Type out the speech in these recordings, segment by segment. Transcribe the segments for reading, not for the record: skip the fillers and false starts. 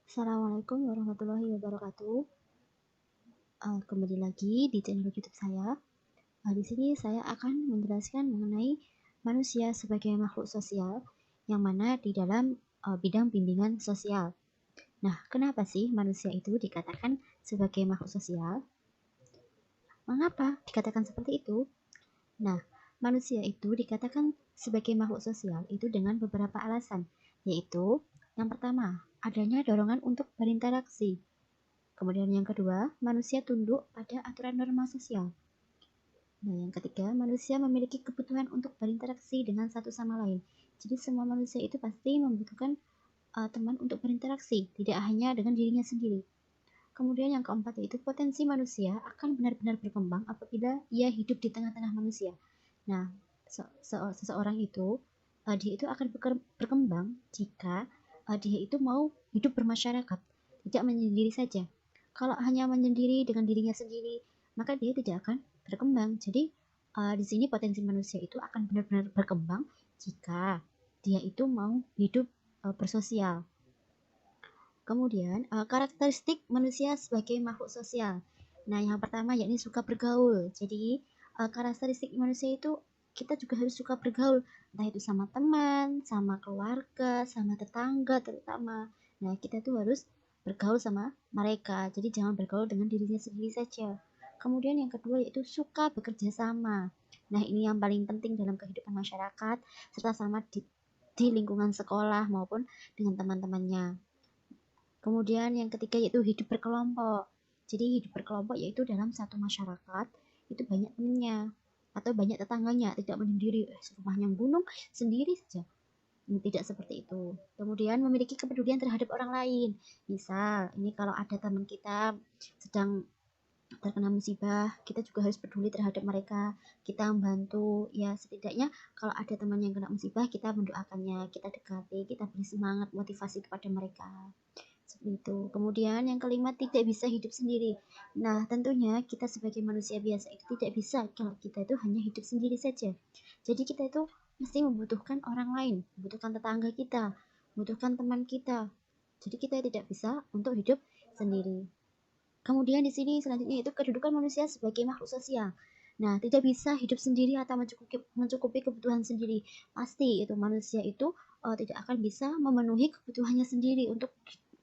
Assalamualaikum warahmatullahi wabarakatuh. Kembali lagi di channel YouTube saya. Di sini saya akan menjelaskan mengenai manusia sebagai makhluk sosial, yang mana di dalam bidang bimbingan sosial. Nah, kenapa sih manusia itu dikatakan sebagai makhluk sosial? Mengapa dikatakan seperti itu? Nah, manusia itu dikatakan sebagai makhluk sosial itu dengan beberapa alasan, yaitu yang pertama, adanya dorongan untuk berinteraksi. Kemudian yang kedua, manusia tunduk pada aturan norma sosial. Nah, yang ketiga, manusia memiliki kebutuhan untuk berinteraksi dengan satu sama lain. Jadi semua manusia itu pasti membutuhkan teman untuk berinteraksi, tidak hanya dengan dirinya sendiri. Kemudian yang keempat yaitu potensi manusia akan benar-benar berkembang apabila ia hidup di tengah-tengah manusia. Nah, seseorang itu dia itu akan berkembang jika dia itu mau hidup bermasyarakat, tidak menyendiri saja. Kalau hanya menyendiri dengan dirinya sendiri, maka dia tidak akan berkembang. Jadi di sini potensi manusia itu akan benar-benar berkembang jika dia itu mau hidup bersosial. Kemudian karakteristik manusia sebagai makhluk sosial. Nah, yang pertama yakni suka bergaul. Jadi karakteristik manusia itu kita juga harus suka bergaul, entah itu sama teman, sama keluarga, sama tetangga terutama. Nah, kita tuh harus bergaul sama mereka. Jadi jangan bergaul dengan dirinya sendiri saja. Kemudian yang kedua yaitu suka bekerja sama. Nah, ini yang paling penting dalam kehidupan masyarakat serta sama di lingkungan sekolah maupun dengan teman-temannya. Kemudian yang ketiga yaitu hidup berkelompok. Jadi hidup berkelompok yaitu dalam satu masyarakat itu banyak temannya atau banyak tetangganya, tidak menyendiri rumahnya gunung sendiri saja. Tidak seperti itu. Kemudian memiliki kepedulian terhadap orang lain. Misal, ini kalau ada teman kita sedang terkena musibah, kita juga harus peduli terhadap mereka. Kita membantu, ya setidaknya kalau ada teman yang kena musibah, kita mendoakannya, kita dekati, kita beri semangat, motivasi kepada mereka. Seperti itu. Kemudian yang kelima, tidak bisa hidup sendiri. Nah, tentunya kita sebagai manusia biasa itu tidak bisa kalau kita itu hanya hidup sendiri saja. Jadi kita itu mesti membutuhkan orang lain, membutuhkan tetangga kita, membutuhkan teman kita. Jadi kita tidak bisa untuk hidup sendiri. Kemudian di sini selanjutnya itu kedudukan manusia sebagai makhluk sosial. Nah, tidak bisa hidup sendiri atau mencukupi kebutuhan sendiri. Pasti itu manusia itu tidak akan bisa memenuhi kebutuhannya sendiri untuk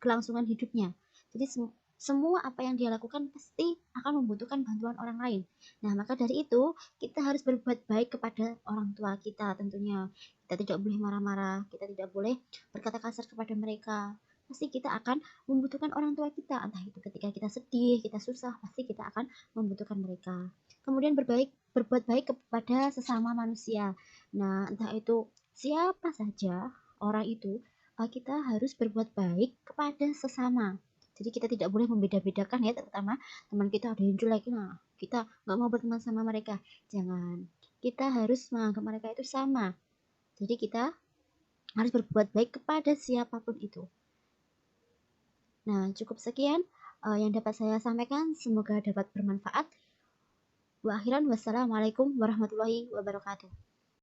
kelangsungan hidupnya. Jadi semua apa yang dia lakukan pasti akan membutuhkan bantuan orang lain. Nah, maka dari itu kita harus berbuat baik kepada orang tua kita tentunya. Kita tidak boleh marah-marah, kita tidak boleh berkata kasar kepada mereka. Pasti kita akan membutuhkan orang tua kita, entah itu ketika kita sedih, kita susah, pasti kita akan membutuhkan mereka. Kemudian berbuat baik kepada sesama manusia. Nah, entah itu siapa saja orang itu, kita harus berbuat baik kepada sesama. Jadi kita tidak boleh membeda-bedakan ya, terutama teman kita ada yang jelek, nah kita nggak mau berteman sama mereka. Jangan. Kita harus menganggap mereka itu sama. Jadi kita harus berbuat baik kepada siapapun itu. Nah, cukup sekian yang dapat saya sampaikan. Semoga dapat bermanfaat. Wa akhiran, wassalamualaikum warahmatullahi wabarakatuh.